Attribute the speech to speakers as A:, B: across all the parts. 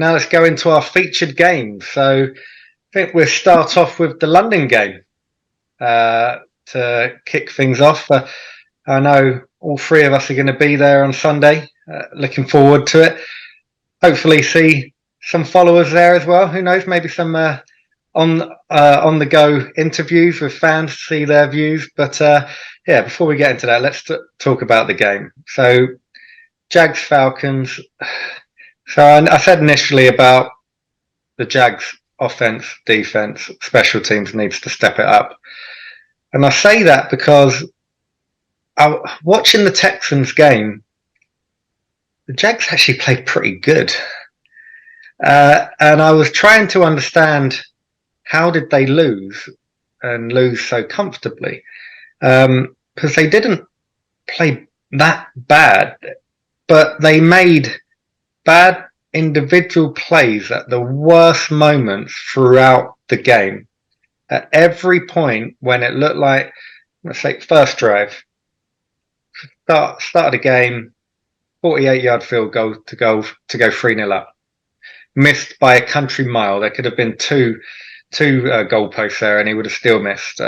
A: now let's go into our featured games. So I think we'll start off with the London game to kick things off. I know all three of us are going to be there on Sunday. Looking forward to it. Hopefully see some followers there as well. Who knows? Maybe some on the go interviews with fans to see their views. But yeah, before we get into that, let's talk about the game. So Jags Falcons. So I said initially about the Jags offense, defense, special teams needs to step it up. And I say that because watching the Texans game, the Jags actually played pretty good. And I was trying to understand how did they lose and lose so comfortably. Because they didn't play that bad, but they made bad individual plays at the worst moments throughout the game. At every point when it looked like, let's say, first drive, start of the game, 48-yard field goal to go 3-0 up. Missed by a country mile. There could have been two goalposts there, and he would have still missed.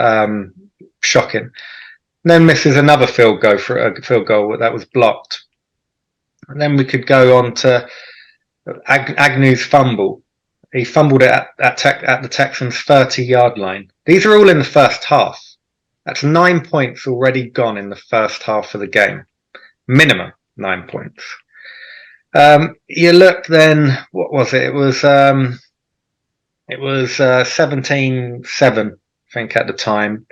A: Shocking. And then misses another field goal that was blocked. And then we could go on to Agnew's fumble. He fumbled it at the Texans' 30-yard line. These are all in the first half. That's 9 points already gone in the first half of the game. Minimum 9 points. You look then, what was it? It was 17-7, I think, at the time.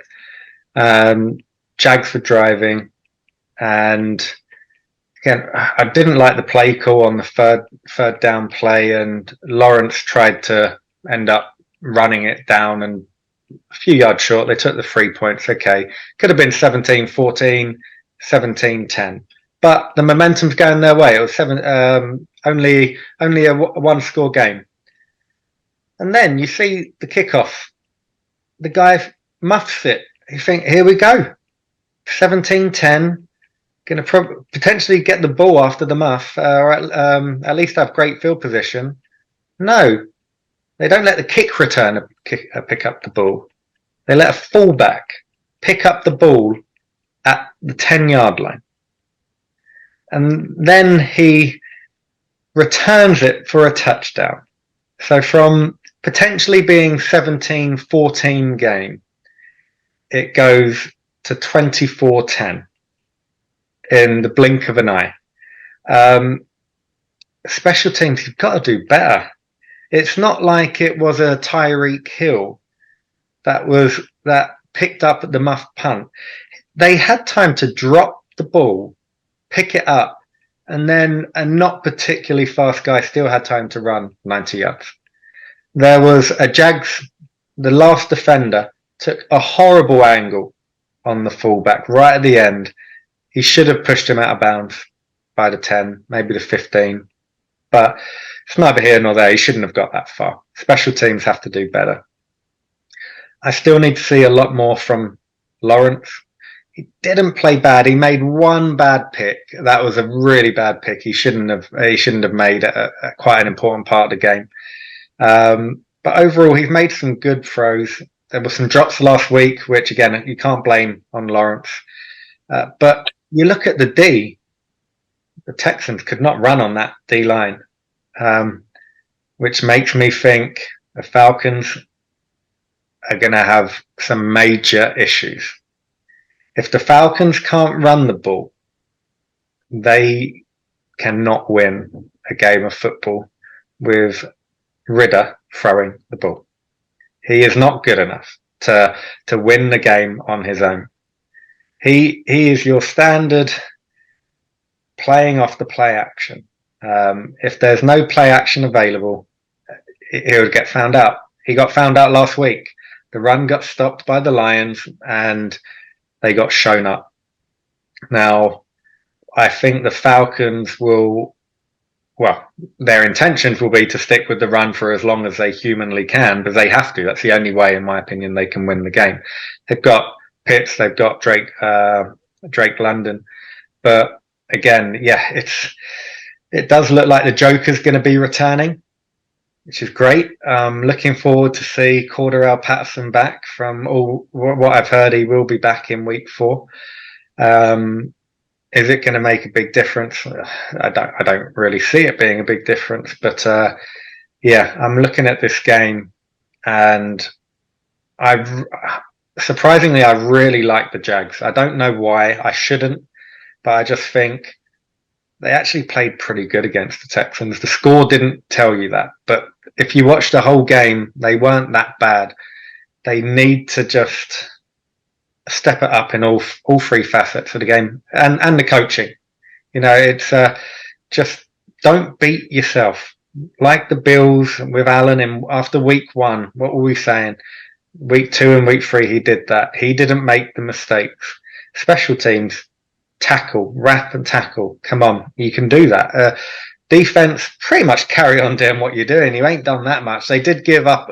A: Jags were driving, and again, I didn't like the play call on the third down play, and Lawrence tried to end up running it down and a few yards short. They took the 3 points. Okay, could have been 17-14, 17-10. But the momentum's going their way. It was only a one-score game. And then you see the kickoff. The guy muffs it. You think, here we go. 17-10. Going to potentially get the ball after the muff, or at least have great field position. No. They don't let the kick returner pick up the ball. They let a fullback pick up the ball at the 10-yard line. And then he returns it for a touchdown. So from potentially being 17-14 game, it goes to 24-10 in the blink of an eye. Special teams, you've got to do better. It's not like it was a Tyreek Hill that picked up the muff punt. They had time to drop the ball, pick it up, and then a not particularly fast guy still had time to run 90 yards. There was a Jags, the last defender took a horrible angle on the fullback right at the end. He should have pushed him out of bounds by the 10, maybe the 15. But it's neither here nor there. He shouldn't have got that far. Special teams have to do better. I still need to see a lot more from Lawrence. He didn't play bad. He made one bad pick. That was a really bad pick. He shouldn't have made quite an important part of the game. But overall, he's made some good throws. There were some drops last week, which again you can't blame on Lawrence. But you look at the D. The Texans could not run on that D line, which makes me think the Falcons are going to have some major issues. If the Falcons can't run the ball, they cannot win a game of football with Ridder throwing the ball. He is not good enough to win the game on his own. He is your standard playing off the play action. If there's no play action available, he would get found out. He got found out last week. The run got stopped by the Lions and they got shown up. Now, I think the Falcons will, well, their intentions will be to stick with the run for as long as they humanly can, but they have to. That's the only way, in my opinion, they can win the game. They've got Pitts, they've got Drake London. But again, yeah, it does look like the Joker's going to be returning. which is great. Looking forward to see Cordarrelle Patterson back. From all what I've heard, he will be back in week 4. Is it going to make a big difference? I don't really see it being a big difference, but yeah, I'm looking at this game, and surprisingly, I really like the Jags. I don't know why. I shouldn't, but I just think they actually played pretty good against the Texans. The score didn't tell you that, but if you watch the whole game, they weren't that bad. They need to just step it up in all 3 facets of the game, and the coaching. You know, it's just don't beat yourself. Like the Bills with Allen in after week 1, what were we saying? Week 2 and week 3, he did that. He didn't make the mistakes. Special teams, tackle, wrap and tackle. Come on, you can do that. Defense, pretty much carry on doing what you're doing. You ain't done that much. They did give up.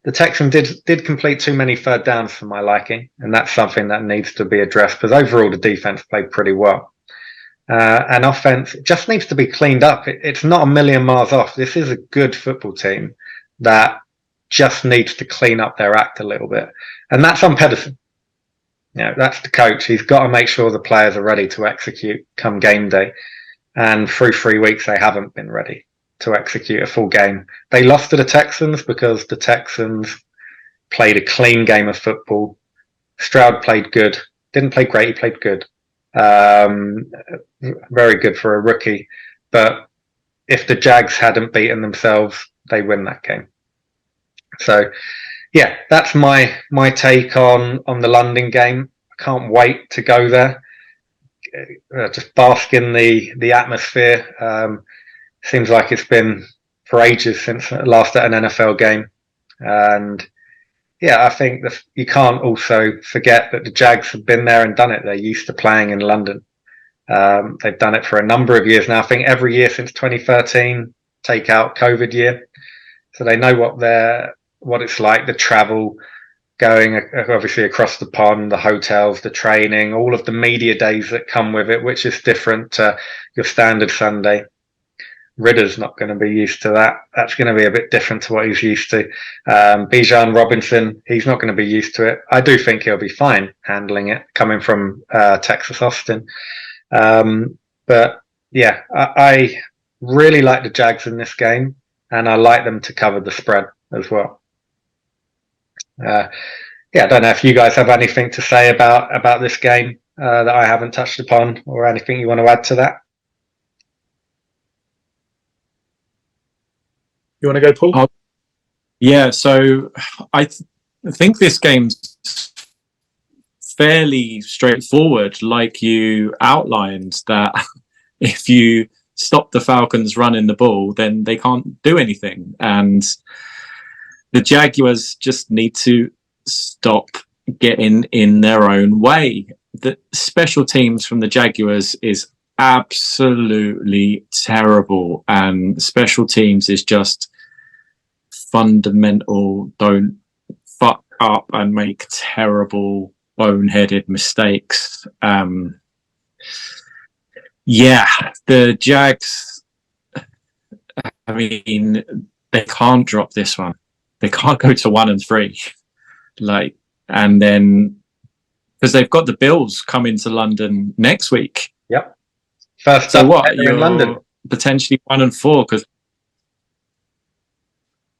A: The Texans did complete too many third downs for my liking, and that's something that needs to be addressed, because overall the defense played pretty well. And offense just needs to be cleaned up. It's not a million miles off. This is a good football team that just needs to clean up their act a little bit. And that's on Pedersen. You know, that's the coach. He's got to make sure the players are ready to execute come game day. And through 3 weeks, they haven't been ready to execute a full game. They lost to the Texans because the Texans played a clean game of football. Stroud played good. Didn't play great, he played good. Very good for a rookie. But if the Jags hadn't beaten themselves, they win that game. So, yeah, that's my take on the London game. I can't wait to go there. Just bask in the atmosphere. Seems like it's been for ages since last at an NFL game. And yeah, I think that you can't also forget that the Jags have been there and done it. They're used to playing in London. They've done it for a number of years now. I think every year since 2013, take out COVID year. So they know what it's like, the travel, going obviously across the pond, the hotels, the training, all of the media days that come with it, which is different to your standard Sunday. Ridder's not going to be used to that. That's going to be a bit different to what he's used to. Bijan Robinson, he's not going to be used to it. I do think he'll be fine handling it, coming from Texas Austin. But yeah, I really like the Jags in this game, and I like them to cover the spread as well. Yeah, I don't know if you guys have anything to say about this game that I haven't touched upon, or anything you want to add to that.
B: You want to go, Paul?
C: Yeah, so I think this game's fairly straightforward, like you outlined, that if you stop the Falcons running the ball, then they can't do anything. And the Jaguars just need to stop getting in their own way. The special teams from the Jaguars is absolutely terrible, and special teams is just fundamental. Don't fuck up and make terrible boneheaded mistakes. Yeah, the Jags, I mean, they can't drop this one. They can't go to 1-3, and then because they've got the Bills coming to London next week.
A: Yep. First
C: so
A: up,
C: what? You're
A: in London,
C: potentially 1-4 because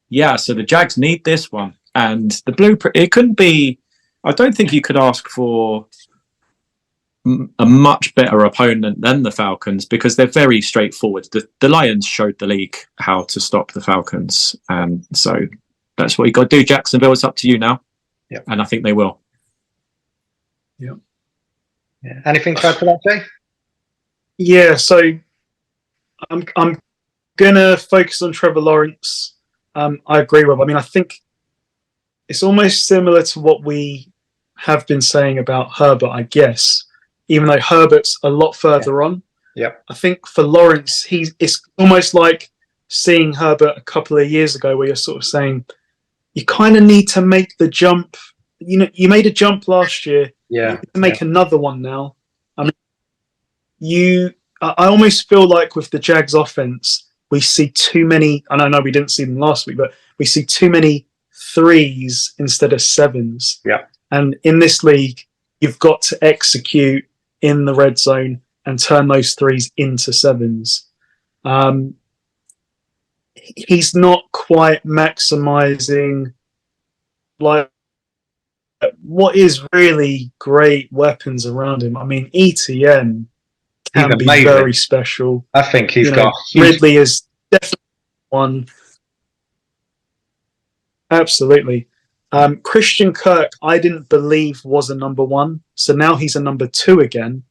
C: yeah. So the Jags need this one, and the blueprint. It couldn't be. I don't think you could ask for a much better opponent than the Falcons, because they're very straightforward. The Lions showed the league how to stop the Falcons, and so that's what you got to do. Jacksonville, it's up to you now.
A: Yeah,
C: and I think they will.
B: Yeah.
A: Anything to add to that, Jay?
B: Yeah. So I'm gonna focus on Trevor Lawrence. I agree, Rob. I mean, I think it's almost similar to what we have been saying about Herbert, I guess, even though Herbert's a lot further on.
A: Yep.
B: I think for Lawrence, it's almost like seeing Herbert a couple of years ago, where you're sort of saying, you kind of need to make the jump. You know, you made a jump last year.
A: Yeah.
B: You need to make another one now. I mean, I almost feel like with the Jags offense, we see too many. And I know we didn't see them last week, but we see too many threes instead of sevens.
A: Yeah.
B: And in this league, you've got to execute in the red zone and turn those threes into sevens. He's not quite maximizing like what is really great weapons around him. I mean, ETN can be very special.
A: I think he's got
B: Ridley is definitely one. Absolutely. Christian Kirk, I didn't believe was a number one. So now he's a number two again.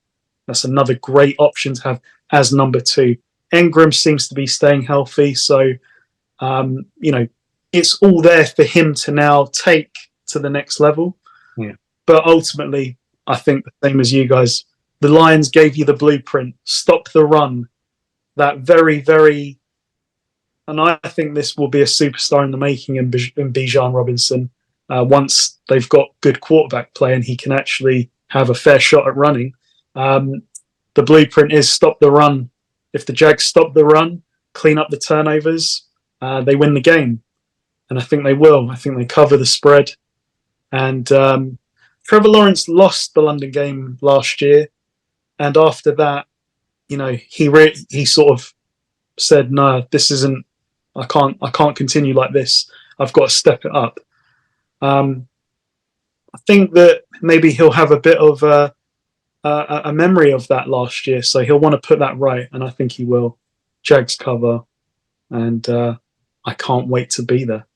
B: That's another great option to have as number two. Engram seems to be staying healthy. So, it's all there for him to now take to the next level.
A: Yeah.
B: But ultimately, I think the same as you guys, the Lions gave you the blueprint. Stop the run. That very, very... And I think this will be a superstar in the making in Bijan Robinson. Once they've got good quarterback play and he can actually have a fair shot at running. The blueprint is stop the run. If the Jags stop the run, clean up the turnovers, they win the game. And I think they will. I think they cover the spread. And Trevor Lawrence lost the London game last year. And after that, he sort of said, no, this isn't, I can't continue like this. I've got to step it up. I think that maybe he'll have a bit of a memory of that last year, so he'll want to put that right, and I think he will. Jags cover, and I can't wait to be there.